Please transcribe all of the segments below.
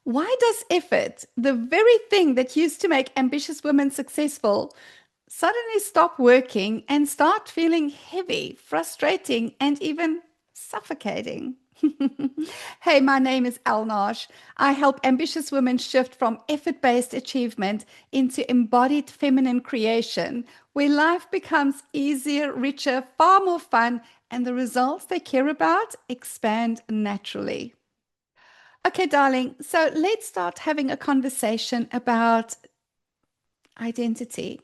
Why does effort, the very thing that used to make ambitious women successful, suddenly stop working and start feeling heavy, frustrating, and even suffocating? Hey, my name is Elle Nagy. I help ambitious women shift from effort based achievement into embodied feminine creation, where life becomes easier, richer, far more fun, and the results they care about expand naturally. Okay, darling, so let's start having a conversation about identity.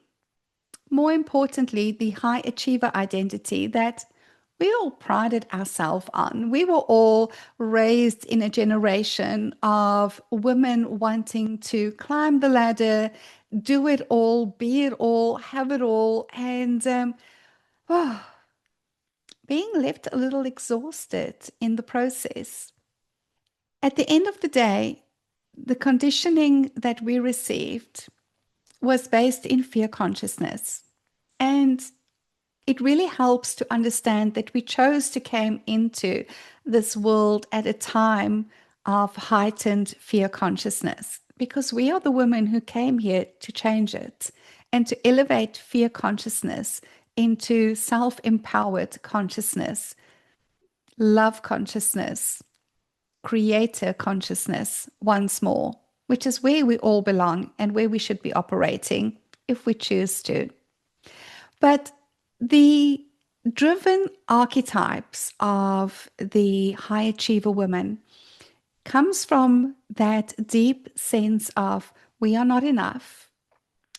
More importantly, the high achiever identity that we all prided ourselves on. We were all raised in a generation of women wanting to climb the ladder, do it all, be it all, have it all, and oh, being left a little exhausted in the process. At the end of the day, the conditioning that we received was based in fear consciousness. And it really helps to understand that we chose to come into this world at a time of heightened fear consciousness because we are the women who came here to change it and to elevate fear consciousness into self-empowered consciousness, love consciousness, creator consciousness once more, which is where we all belong and where we should be operating if we choose to. But the driven archetypes of the high achiever women comes from that deep sense of we are not enough.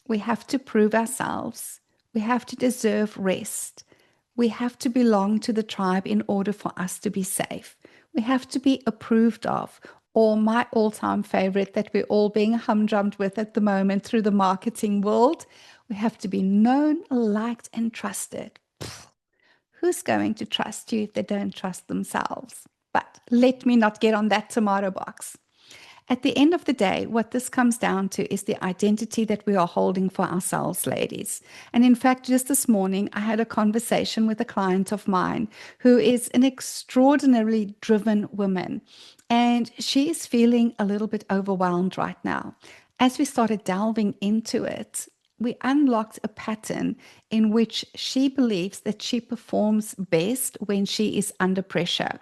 We have to prove ourselves. We have to deserve rest. We have to belong to the tribe in order for us to be safe. We have to be approved of. Or my all-time favorite that we're all being humdrummed with at the moment through the marketing world, we have to be known, liked, and trusted. Who's going to trust you if they don't trust themselves? But let me not get on that tomato box. At the end of the day, what this comes down to is the identity that we are holding for ourselves, ladies. And in fact, just this morning, I had a conversation with a client of mine who is an extraordinarily driven woman. And she is feeling a little bit overwhelmed right now. As we started delving into it, we unlocked a pattern in which she believes that she performs best when she is under pressure.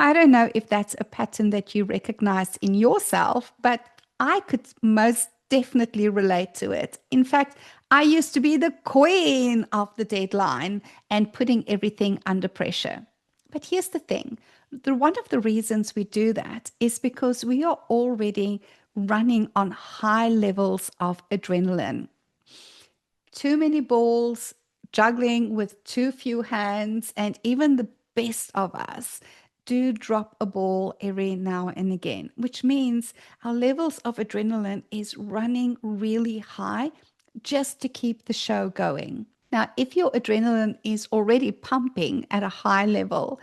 I don't know if that's a pattern that you recognize in yourself, but I could most definitely relate to it. In fact, I used to be the queen of the deadline and putting everything under pressure. But here's the thing. One of the reasons we do that is because we are already running on high levels of adrenaline. Too many balls, juggling with too few hands, and even the best of us do drop a ball every now and again, which means our levels of adrenaline is running really high just to keep the show going. Now, if your adrenaline is already pumping at a high level,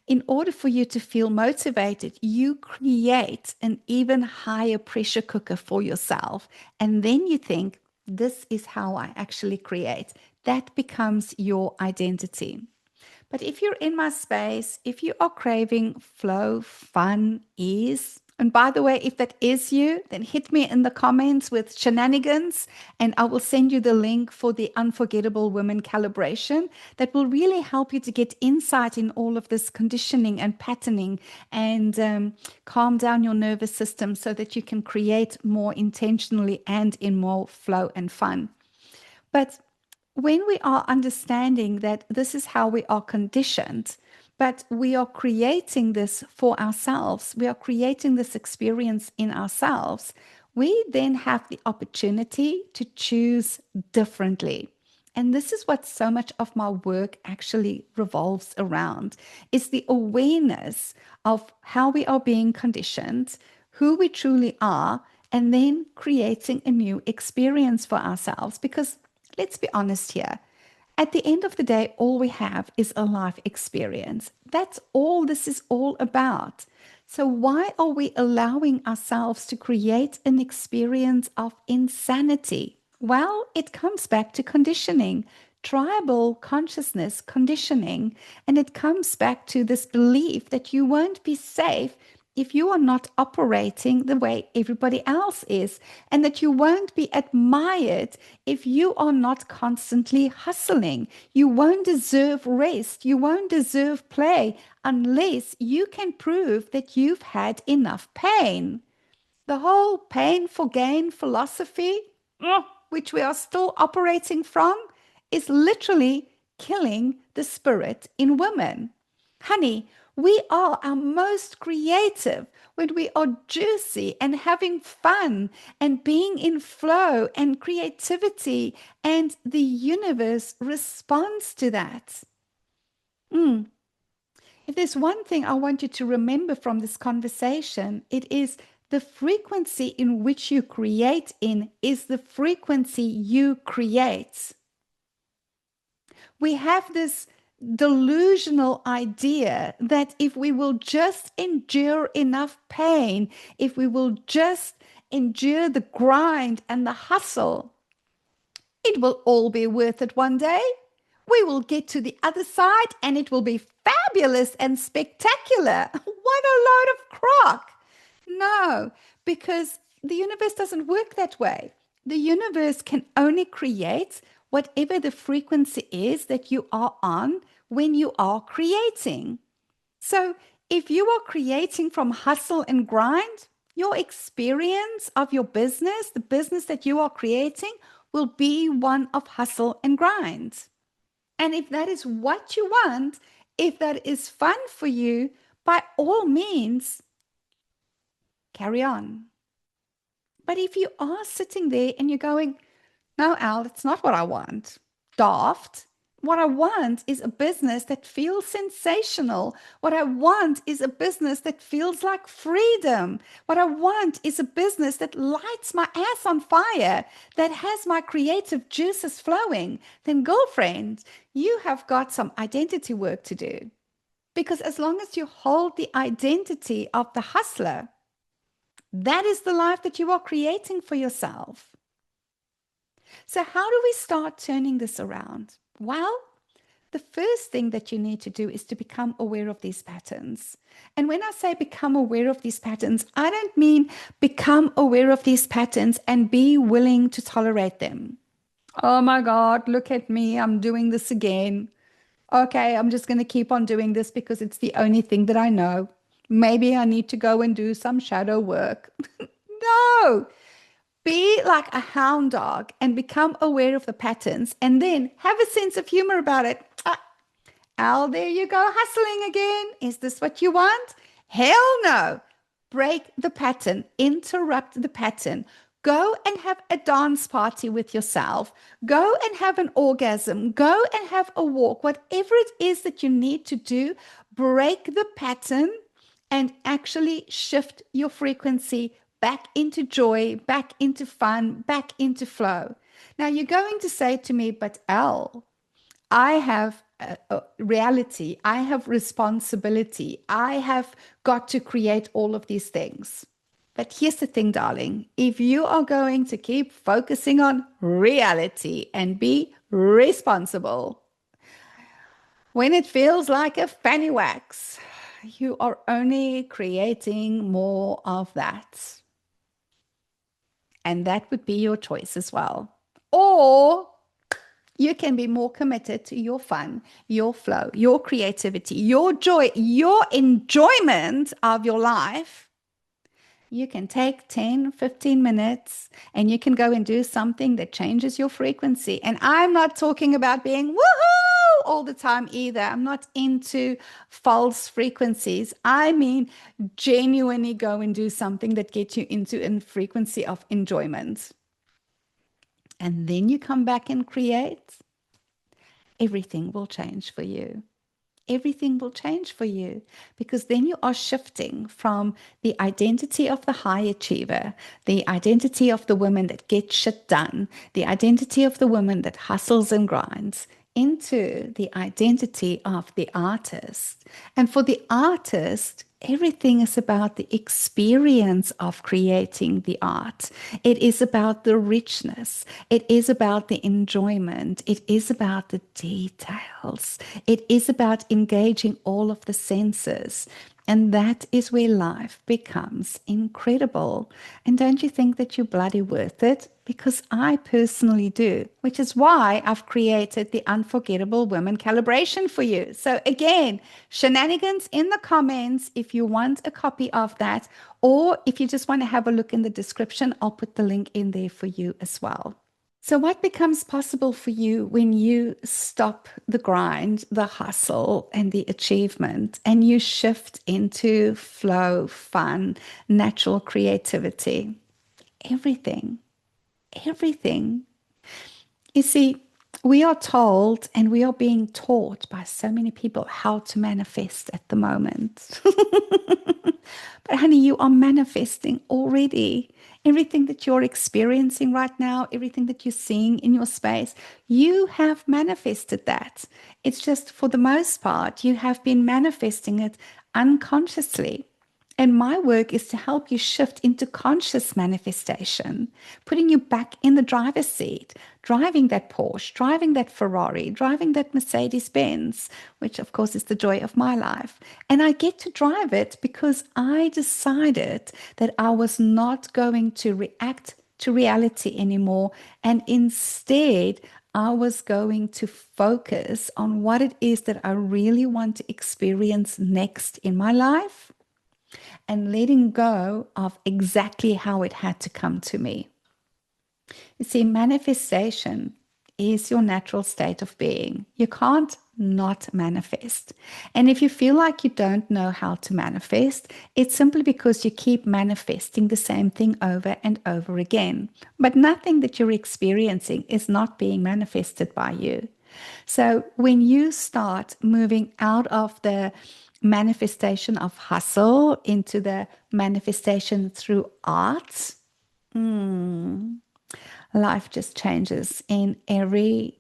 in order for you to feel motivated, you create an even higher pressure cooker for yourself. And then you think, this is how I actually create. That becomes your identity. But if you're in my space, if you are craving flow, fun, ease, and by the way, if that is you, then hit me in the comments with shenanigans, and I will send you the link for the Unforgettable Women calibration that will really help you to get insight in all of this conditioning and patterning and calm down your nervous system so that you can create more intentionally and in more flow and fun. But when we are understanding that this is how we are conditioned, but we are creating this for ourselves, we are creating this experience in ourselves, we then have the opportunity to choose differently. And this is what so much of my work actually revolves around, is the awareness of how we are being conditioned, who we truly are, and then creating a new experience for ourselves. Because let's be honest here. At the end of the day, all we have is a life experience. That's all this is all about. So, why are we allowing ourselves to create an experience of insanity? Well, it comes back to conditioning, tribal consciousness conditioning, and it comes back to this belief that you won't be safe if you are not operating the way everybody else is, and that you won't be admired if you are not constantly hustling. You won't deserve rest. You won't deserve play unless you can prove that you've had enough pain. The whole pain for gain philosophy, which we are still operating from, is literally killing the spirit in women. Honey, we are our most creative when we are juicy and having fun and being in flow and creativity, and the universe responds to that. If there's one thing I want you to remember from this conversation, it is the frequency in which you create in is the frequency you create. We have this delusional idea that if we will just endure enough pain, if we will just endure the grind and the hustle, it will all be worth it one day. We will get to the other side and it will be fabulous and spectacular. What a load of crock. No, because the universe doesn't work that way. The universe can only create whatever the frequency is that you are on when you are creating. So if you are creating from hustle and grind, your experience of your business, the business that you are creating, will be one of hustle and grind. And if that is what you want, if that is fun for you, by all means, carry on. But if you are sitting there and you're going, no, Al, it's not what I want. Daft. What I want is a business that feels sensational. What I want is a business that feels like freedom. What I want is a business that lights my ass on fire, that has my creative juices flowing. Then, girlfriend, you have got some identity work to do. Because as long as you hold the identity of the hustler, that is the life that you are creating for yourself. So how do we start turning this around? Well, the first thing that you need to do is to become aware of these patterns. And when I say become aware of these patterns, I don't mean become aware of these patterns and be willing to tolerate them. Oh my God, look at me, I'm doing this again. Okay, I'm just going to keep on doing this because it's the only thing that I know. Maybe I need to go and do some shadow work. No. Be like a hound dog and become aware of the patterns and then have a sense of humor about it. Al, there you go, hustling again. Is this what you want? Hell no. Break the pattern, interrupt the pattern. Go and have a dance party with yourself. Go and have an orgasm. Go and have a walk. Whatever it is that you need to do, break the pattern and actually shift your frequency back into joy, back into fun, back into flow. Now you're going to say to me, but Elle, I have a reality, I have responsibility, I have got to create all of these things. But here's the thing, darling, if you are going to keep focusing on reality and be responsible, when it feels like a fanny wax, you are only creating more of that. And that would be your choice as well. Or you can be more committed to your fun, your flow, your creativity, your joy, your enjoyment of your life. You can take 10, 15 minutes and you can go and do something that changes your frequency. And I'm not talking about being woohoo all the time either. I'm not into false frequencies. I mean, genuinely go and do something that gets you into a frequency of enjoyment. And then you come back and create. Everything will change for you. Everything will change for you because then you are shifting from the identity of the high achiever, the identity of the woman that gets shit done, the identity of the woman that hustles and grinds, into the identity of the artist. And for the artist, everything is about the experience of creating the art. It is about the richness. It is about the enjoyment. It is about the details. It is about engaging all of the senses. And that is where life becomes incredible. And don't you think that you're bloody worth it? Because I personally do, which is why I've created the Unforgettable Women calibration for you. So, again, shenanigans in the comments if you want a copy of that, or if you just want to have a look in the description, I'll put the link in there for you as well. So, what becomes possible for you when you stop the grind, the hustle, and the achievement, and you shift into flow, fun, natural creativity? Everything, everything. You see, we are told and we are being taught by so many people how to manifest at the moment. But honey, you are manifesting already. Everything that you're experiencing right now, everything that you're seeing in your space, you have manifested that. It's just for the most part, you have been manifesting it unconsciously. And my work is to help you shift into conscious manifestation, putting you back in the driver's seat, driving that Porsche, driving that Ferrari, driving that Mercedes Benz, which of course is the joy of my life. And I get to drive it because I decided that I was not going to react to reality anymore. And instead, I was going to focus on what it is that I really want to experience next in my life and letting go of exactly how it had to come to me. You see, manifestation is your natural state of being. You can't not manifest. And if you feel like you don't know how to manifest, it's simply because you keep manifesting the same thing over and over again. But nothing that you're experiencing is not being manifested by you. So when you start moving out of the manifestation of hustle into the manifestation through art, life just changes in every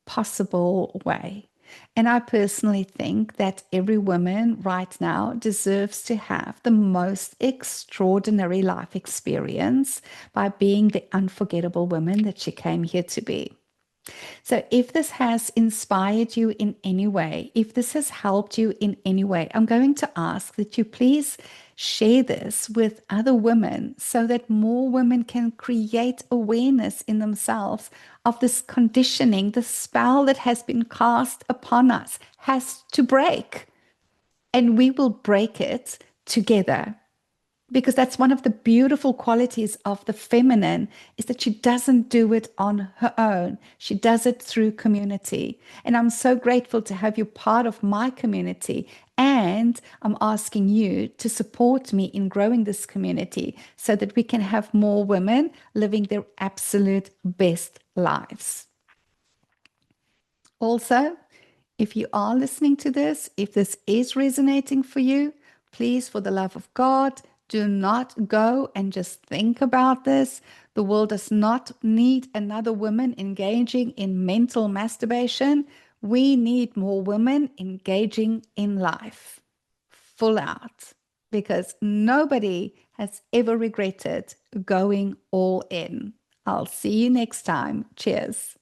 possible way. And I personally think that every woman right now deserves to have the most extraordinary life experience by being the unforgettable woman that she came here to be. So, if this has inspired you in any way, if this has helped you in any way, I'm going to ask that you please share this with other women so that more women can create awareness in themselves of this conditioning, the spell that has been cast upon us has to break. And we will break it together, because that's one of the beautiful qualities of the feminine, is that she doesn't do it on her own. She does it through community. And I'm so grateful to have you part of my community. And I'm asking you to support me in growing this community so that we can have more women living their absolute best lives. Also, if you are listening to this, if this is resonating for you, please, for the love of God, do not go and just think about this. The world does not need another woman engaging in mental masturbation. We need more women engaging in life, full out, because nobody has ever regretted going all in. I'll see you next time. Cheers.